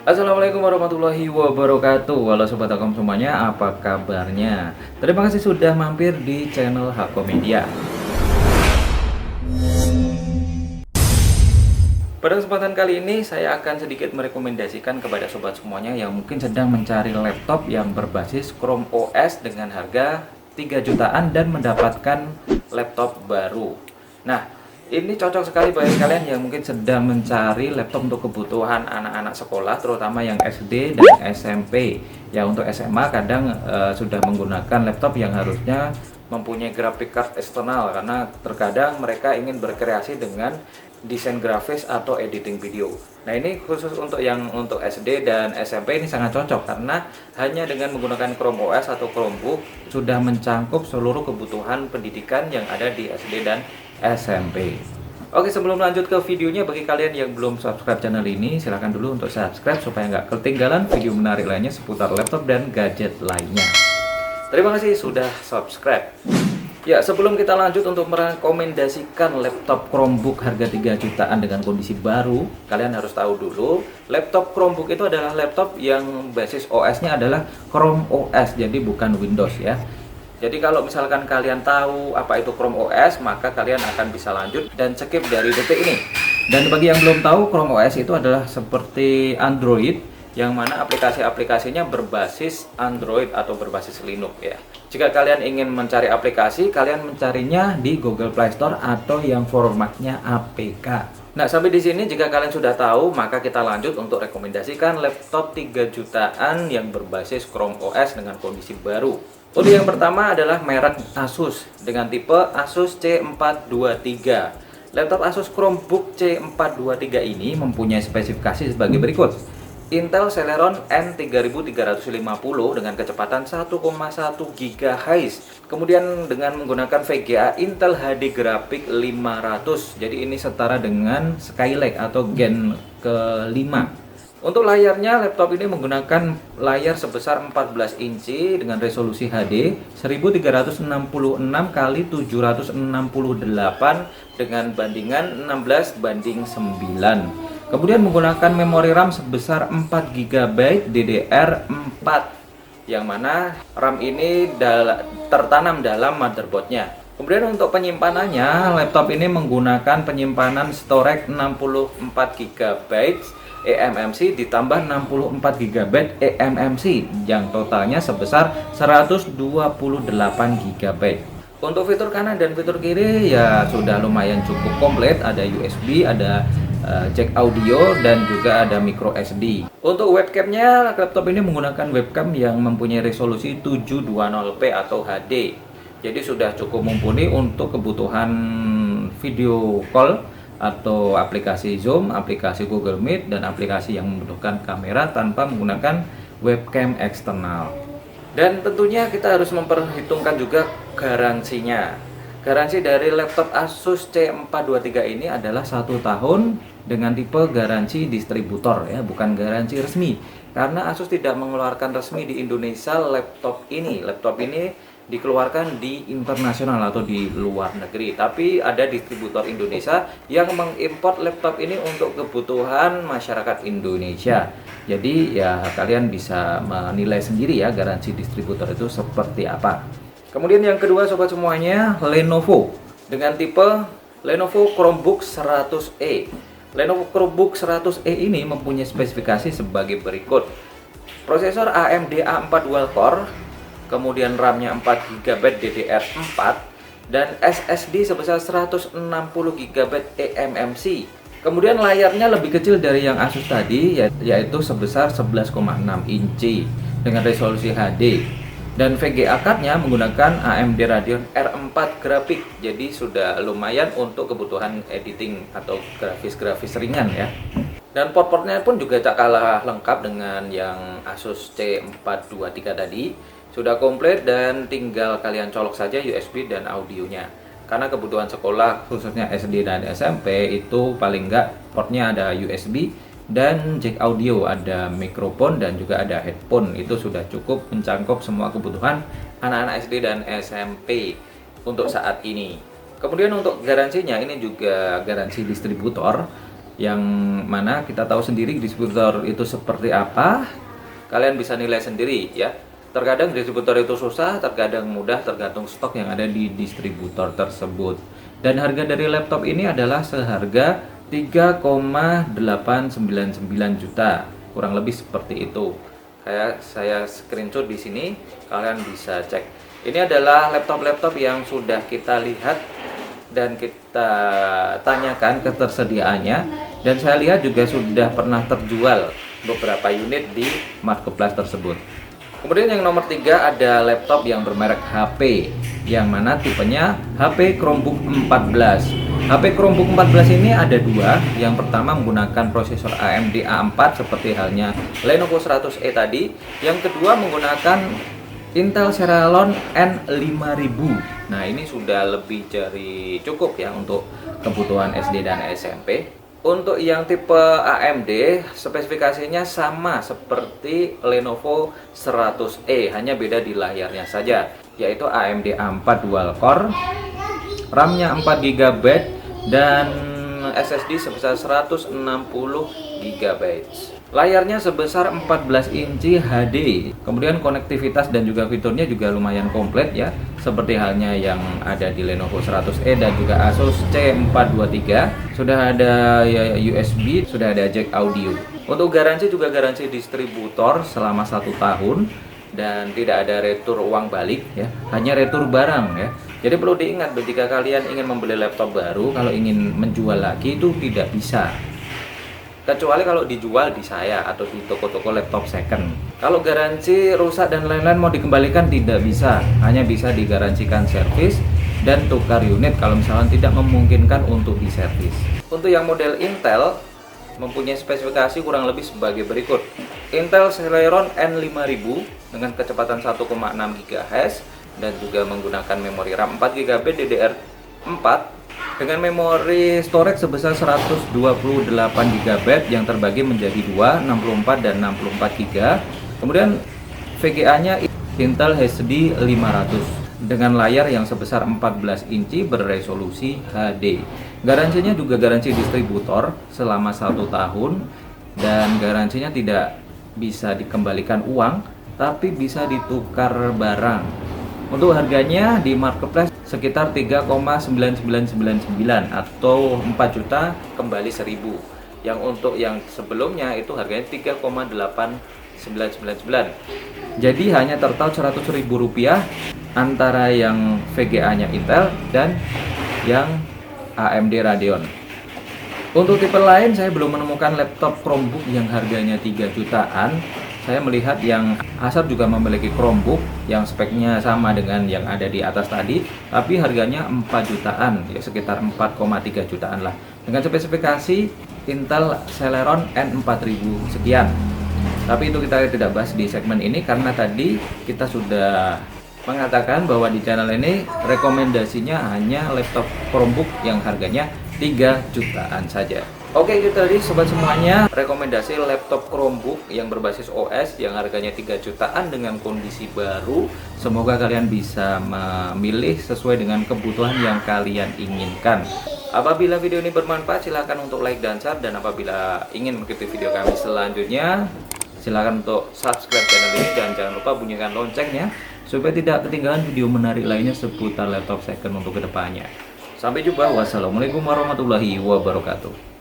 Assalamualaikum warahmatullahi wabarakatuh. Halo Sobat Akom semuanya, apa kabarnya? Terima kasih sudah mampir di channel Hako Media. Pada kesempatan kali ini saya akan sedikit merekomendasikan kepada sobat semuanya yang mungkin sedang mencari laptop yang berbasis Chrome OS dengan harga 3 jutaan dan mendapatkan laptop baru. Nah, ini cocok sekali bagi kalian yang mungkin sedang mencari laptop untuk kebutuhan anak-anak sekolah, terutama yang SD dan SMP. Ya, untuk SMA kadang sudah menggunakan laptop yang harusnya mempunyai graphic card eksternal, karena terkadang mereka ingin berkreasi dengan desain grafis atau editing video. Nah, ini khusus untuk SD dan SMP ini sangat cocok karena hanya dengan menggunakan Chrome OS atau Chromebook sudah mencangkup seluruh kebutuhan pendidikan yang ada di SD dan SMP. Oke, sebelum lanjut ke videonya, bagi kalian yang belum subscribe channel ini, silahkan dulu untuk subscribe supaya nggak ketinggalan video menarik lainnya seputar laptop dan gadget lainnya. Terima kasih sudah subscribe. Ya, sebelum kita lanjut untuk merekomendasikan laptop Chromebook harga 3 jutaan dengan kondisi baru, kalian harus tahu dulu, laptop Chromebook itu adalah laptop yang basis OS-nya adalah Chrome OS, jadi bukan Windows ya. Jadi kalau misalkan kalian tahu apa itu Chrome OS, maka kalian akan bisa lanjut dan skip dari detik ini. Dan bagi yang belum tahu, Chrome OS itu adalah seperti Android, yang mana aplikasi-aplikasinya berbasis Android atau berbasis Linux ya. Jika kalian ingin mencari aplikasi, kalian mencarinya di Google Play Store atau yang formatnya APK. Nah, sampai di sini jika kalian sudah tahu, maka kita lanjut untuk rekomendasikan laptop 3 jutaan yang berbasis Chrome OS dengan kondisi baru. Untuk yang pertama adalah merek Asus dengan tipe Asus C423. Laptop Asus Chromebook C423 ini mempunyai spesifikasi sebagai berikut. Intel Celeron N3350 dengan kecepatan 1,1 GHz. Kemudian dengan menggunakan VGA Intel HD Graphics 500. Jadi ini setara dengan Skylake atau Gen ke-5. Untuk layarnya, laptop ini menggunakan layar sebesar 14 inci dengan resolusi HD 1366 x 768 dengan bandingan 16:9. Kemudian menggunakan memori RAM sebesar 4 GB DDR4, yang mana RAM ini tertanam dalam motherboardnya. Kemudian untuk penyimpanannya, laptop ini menggunakan penyimpanan storage 64 GB eMMC ditambah 64 GB eMMC yang totalnya sebesar 128 GB. Untuk fitur kanan dan fitur kiri ya sudah lumayan cukup komplit, ada USB, ada jack audio dan juga ada micro SD. Untuk webcamnya, laptop ini menggunakan webcam yang mempunyai resolusi 720p atau HD. Jadi sudah cukup mumpuni untuk kebutuhan video call atau aplikasi Zoom, aplikasi Google Meet, dan aplikasi yang membutuhkan kamera tanpa menggunakan webcam eksternal. Dan tentunya kita harus memperhitungkan juga garansinya. Garansi dari laptop Asus C423 ini adalah 1 tahun dengan tipe garansi distributor ya, bukan garansi resmi. Karena Asus tidak mengeluarkan resmi di Indonesia laptop ini. Laptop ini dikeluarkan di internasional atau di luar negeri, tapi ada distributor Indonesia yang mengimpor laptop ini untuk kebutuhan masyarakat Indonesia. Jadi ya kalian bisa menilai sendiri ya garansi distributor itu seperti apa. Kemudian yang kedua sobat semuanya, Lenovo dengan tipe Lenovo Chromebook 100E. Lenovo Chromebook 100E ini mempunyai spesifikasi sebagai berikut. Prosesor AMD A4 dual core, kemudian RAM-nya 4 GB DDR4 dan SSD sebesar 160 GB eMMC. Kemudian layarnya lebih kecil dari yang Asus tadi, yaitu sebesar 11,6 inci dengan resolusi HD. Dan VGA card-nya menggunakan AMD Radeon R4 Graphics. Jadi sudah lumayan untuk kebutuhan editing atau grafis-grafis ringan ya. Dan port-portnya pun juga tak kalah lengkap dengan yang Asus C423 tadi. Sudah komplit dan tinggal kalian colok saja USB dan audionya. Karena kebutuhan sekolah khususnya SD dan SMP itu paling enggak portnya ada USB dan jack audio, ada mikrofon dan juga ada headphone. Itu sudah cukup mencangkup semua kebutuhan anak-anak SD dan SMP untuk saat ini. Kemudian untuk garansinya, ini juga garansi distributor. yang mana kita tahu sendiri distributor itu seperti apa. Kalian bisa nilai sendiri ya. Terkadang distributor itu susah, terkadang mudah, tergantung stok yang ada di distributor tersebut. Dan harga dari laptop ini adalah seharga 3,899 juta, kurang lebih seperti itu. Kayak saya screenshot di sini, kalian bisa cek. Ini adalah laptop-laptop yang sudah kita lihat dan kita tanyakan ketersediaannya, dan saya lihat juga sudah pernah terjual beberapa unit di marketplace tersebut. Kemudian yang nomor 3 ada laptop yang bermerek HP, yang mana tipenya HP Chromebook 14. HP Chromebook 14 ini ada dua. Yang pertama menggunakan prosesor AMD A4 seperti halnya Lenovo 100E tadi. Yang kedua menggunakan Intel Celeron N5000. Nah, ini sudah lebih dari cukup ya untuk kebutuhan SD dan SMP. Untuk yang tipe AMD, spesifikasinya sama seperti Lenovo 100E, hanya beda di layarnya saja, yaitu AMD A4 dual core, RAM-nya 4 GB dan SSD sebesar 160 GB. Layarnya sebesar 14 inci HD. Kemudian konektivitas dan juga fiturnya juga lumayan komplit ya, seperti halnya yang ada di Lenovo 100E dan juga Asus C423. Sudah ada ya, USB, sudah ada jack audio. Untuk garansi juga garansi distributor selama 1 tahun dan tidak ada retur uang balik ya, hanya retur barang ya. Jadi perlu diingat jika kalian ingin membeli laptop baru, kalau ingin menjual lagi itu tidak bisa. Kecuali kalau dijual di saya atau di toko-toko laptop second. Kalau garansi rusak dan lain-lain mau dikembalikan tidak bisa, hanya bisa digaransikan servis dan tukar unit kalau misalnya tidak memungkinkan untuk diservis. Untuk yang model Intel mempunyai spesifikasi kurang lebih sebagai berikut. Intel Celeron N5000 dengan kecepatan 1,6 GHz dan juga menggunakan memori RAM 4 GB DDR4 dengan memori storage sebesar 128 GB yang terbagi menjadi 2, 64 dan 64 GB. Kemudian VGA-nya Intel HD 500 dengan layar yang sebesar 14 inci beresolusi HD. Garansinya juga garansi distributor selama 1 tahun dan garansinya tidak bisa dikembalikan uang, tapi bisa ditukar barang. Untuk harganya di marketplace sekitar 3,9999 atau 4 juta kembali 1000. Yang untuk yang sebelumnya itu harganya 3,8999. Jadi hanya total 100.000 rupiah antara yang VGA-nya Intel dan yang AMD Radeon. Untuk tipe lain saya belum menemukan laptop Chromebook yang harganya 3 jutaan. Saya melihat yang Acer juga memiliki Chromebook yang speknya sama dengan yang ada di atas tadi, tapi harganya 4 jutaan, ya sekitar 4,3 jutaan lah. Dengan spesifikasi Intel Celeron N4000 sekian. Tapi itu kita tidak bahas di segmen ini karena tadi kita sudah mengatakan bahwa di channel ini rekomendasinya hanya laptop Chromebook yang harganya 3 jutaan saja. Oke, itu tadi sobat semuanya, rekomendasi laptop Chromebook yang berbasis OS yang harganya 3 jutaan dengan kondisi baru. Semoga kalian bisa memilih sesuai dengan kebutuhan yang kalian inginkan. Apabila video ini bermanfaat, silahkan untuk like dan share, dan apabila ingin mengikuti video kami selanjutnya, silahkan untuk subscribe channel ini dan jangan lupa bunyikan loncengnya supaya tidak ketinggalan video menarik lainnya seputar laptop second untuk kedepannya. Sampai jumpa, wassalamualaikum warahmatullahi wabarakatuh.